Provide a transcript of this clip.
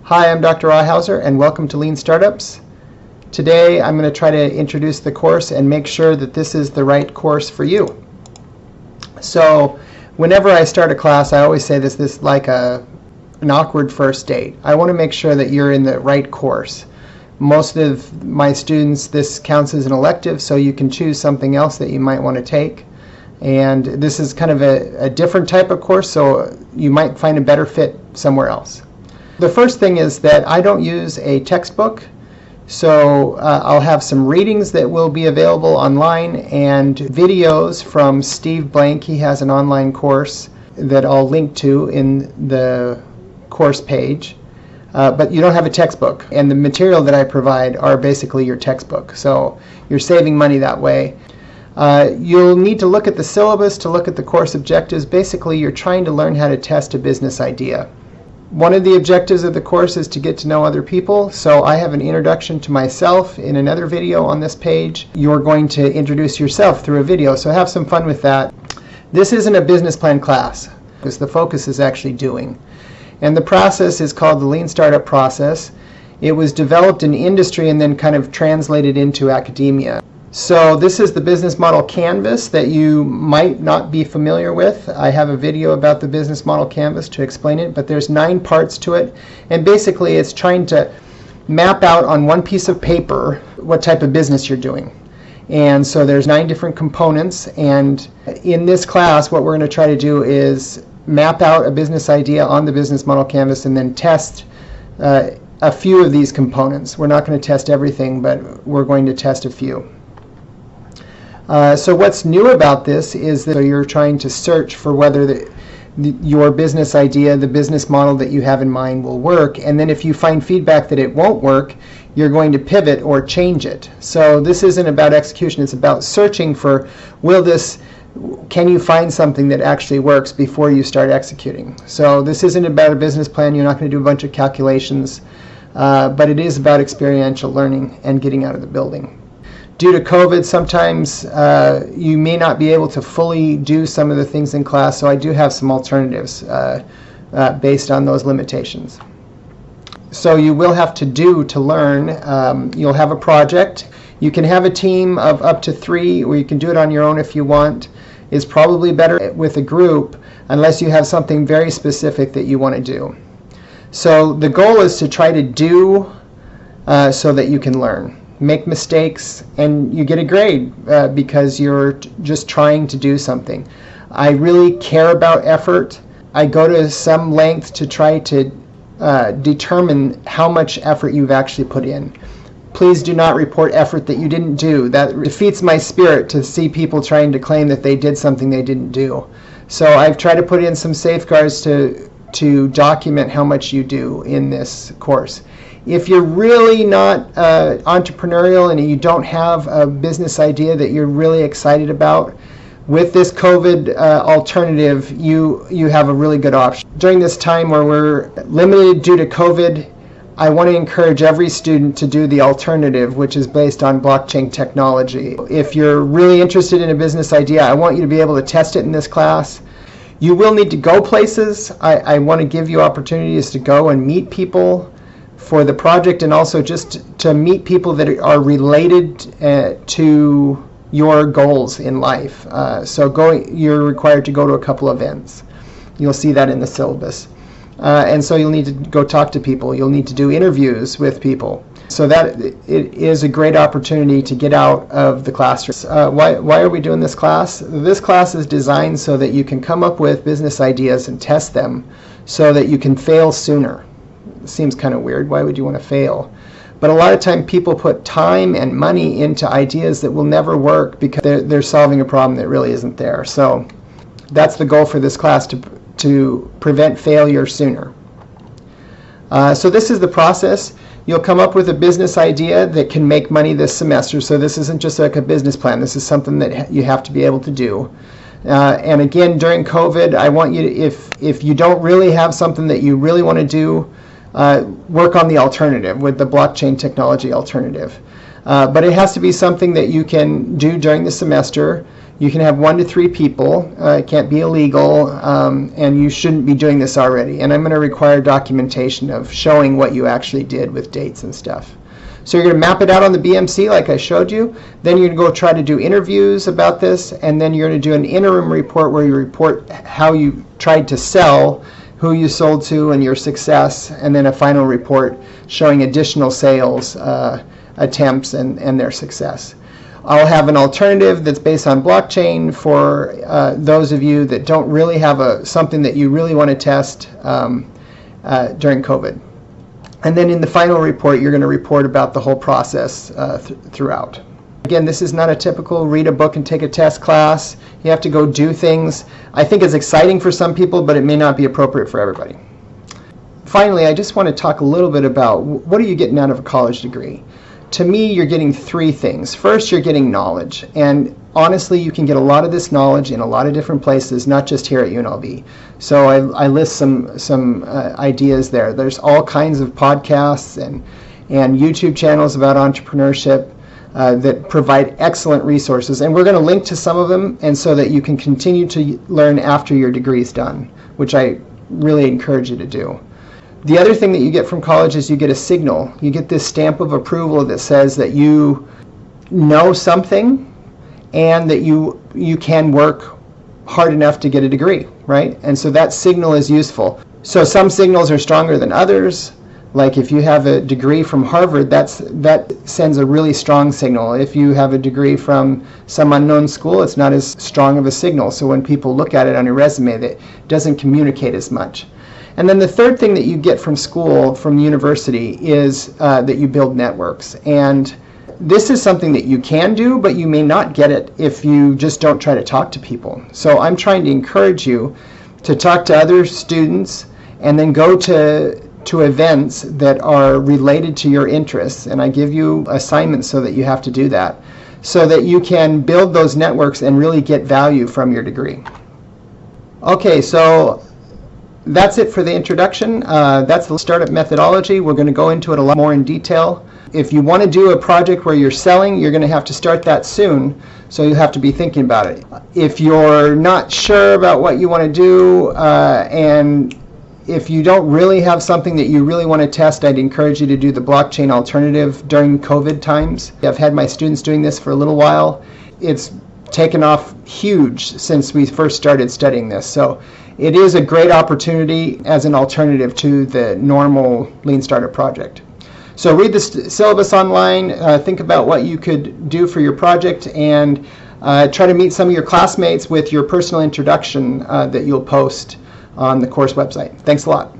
Hi, I'm Dr. Ahauser, and welcome to Lean Startups. Today I'm going to try to introduce the course and make sure that this is the right course for you. So whenever I start a class, I always say this is like an awkward first date. I want to make sure that you're in the right course. Most of my students, this counts as an elective, so you can choose something else that you might want to take. And this is kind of a different type of course, so you might find a better fit somewhere else. The first thing is that I don't use a textbook, so I'll have some readings that will be available online and videos from Steve Blank. He has an online course that I'll link to in the course page. But you don't have a textbook, and the material that I provide are basically your textbook, so you're saving money that way. You'll need to look at the syllabus to look at the course objectives. Basically, you're trying to learn how to test a business idea. One of the objectives of the course is to get to know other people, so I have an introduction to myself in another video on this page. You're going to introduce yourself through a video, so have some fun with that. This isn't a business plan class, because the focus is actually doing. And the process is called the Lean Startup process. It was developed in industry and then kind of translated into academia. So this is the business model canvas that you might not be familiar with. I have a video about the business model canvas to explain it, but there's 9 parts to it. And basically it's trying to map out on one piece of paper what type of business you're doing. And so there's 9 different components, and in this class what we're going to try to do is map out a business idea on the business model canvas and then test a few of these components. We're not going to test everything, but we're going to test a few. So what's new about this is that you're trying to search for whether your business idea, the business model that you have in mind will work, and then if you find feedback that it won't work, you're going to pivot or change it. So this isn't about execution, it's about searching for can you find something that actually works before you start executing. So this isn't about a business plan. You're not going to do a bunch of calculations, but it is about experiential learning and getting out of the building. Due to COVID, sometimes you may not be able to fully do some of the things in class, so I do have some alternatives based on those limitations. So you will have to learn. You'll have a project. You can have a team of up to 3, or you can do it on your own if you want. It's probably better with a group unless you have something very specific that you want to do. So the goal is to try to do so that you can learn. Make mistakes and you get a grade because you're just trying to do something. I really care about effort. I go to some length to try to determine how much effort you've actually put in. Please do not report effort that you didn't do. That defeats my spirit to see people trying to claim that they did something they didn't do. So I've tried to put in some safeguards to document how much you do in this course. If you're really not entrepreneurial and you don't have a business idea that you're really excited about, with this COVID alternative, you have a really good option. During this time where we're limited due to COVID, I want to encourage every student to do the alternative, which is based on blockchain technology. If you're really interested in a business idea, I want you to be able to test it in this class. You will need to go places. I want to give you opportunities to go and meet people for the project, and also just to meet people that are related to your goals in life. You're required to go to a couple events. You'll see that in the syllabus. And so you'll need to go talk to people. You'll need to do interviews with people. So that it is a great opportunity to get out of the classroom. Why are we doing this class? This class is designed so that you can come up with business ideas and test them so that you can fail sooner. It seems kind of weird. Why would you want to fail? But a lot of time people put time and money into ideas that will never work because they're solving a problem that really isn't there. So that's the goal for this class, to prevent failure sooner. So this is the process. You'll come up with a business idea that can make money this semester. So this isn't just like a business plan. This is something that you have to be able to do. And again, during COVID, I want you to, if you don't really have something that you really want to do, work on the alternative with the blockchain technology alternative. But it has to be something that you can do during the semester. You can have 1 to 3 people. It can't be illegal, and you shouldn't be doing this already. And I'm going to require documentation of showing what you actually did with dates and stuff. So you're going to map it out on the BMC like I showed you. Then you're going to go try to do interviews about this, and then you're going to do an interim report where you report how you tried to sell, who you sold to, and your success, and then a final report showing additional sales attempts and their success. I'll have an alternative that's based on blockchain for those of you that don't really have something that you really want to test during COVID. And then in the final report, you're going to report about the whole process throughout. Again, this is not a typical read a book and take a test class. You have to go do things. I think it's exciting for some people, but it may not be appropriate for everybody. Finally, I just want to talk a little bit about what are you getting out of a college degree. To me, you're getting 3 things. First, you're getting knowledge. And honestly, you can get a lot of this knowledge in a lot of different places, not just here at UNLV. So I list some ideas there. There's all kinds of podcasts and YouTube channels about entrepreneurship that provide excellent resources. And we're going to link to some of them, and so that you can continue to learn after your degree is done, which I really encourage you to do. The other thing that you get from college is you get a signal. You get this stamp of approval that says that you know something and that you can work hard enough to get a degree, right? And so that signal is useful. So some signals are stronger than others. Like if you have a degree from Harvard, that sends a really strong signal. If you have a degree from some unknown school, it's not as strong of a signal. So when people look at it on your resume, that doesn't communicate as much. And then the third thing that you get from school, from university, is that you build networks. And this is something that you can do, but you may not get it if you just don't try to talk to people. So I'm trying to encourage you to talk to other students and then go to events that are related to your interests. And I give you assignments so that you have to do that, so that you can build those networks and really get value from your degree. Okay, so that's it for the introduction. That's the startup methodology. We're going to go into it a lot more in detail. If you want to do a project where you're selling, you're going to have to start that soon, so you have to be thinking about it. If you're not sure about what you want to do, and if you don't really have something that you really want to test, I'd encourage you to do the blockchain alternative during COVID times. I've had my students doing this for a little while. It's taken off huge since we first started studying this. So it is a great opportunity as an alternative to the normal Lean Startup project. So read the syllabus online, think about what you could do for your project, and try to meet some of your classmates with your personal introduction that you'll post on the course website. Thanks a lot.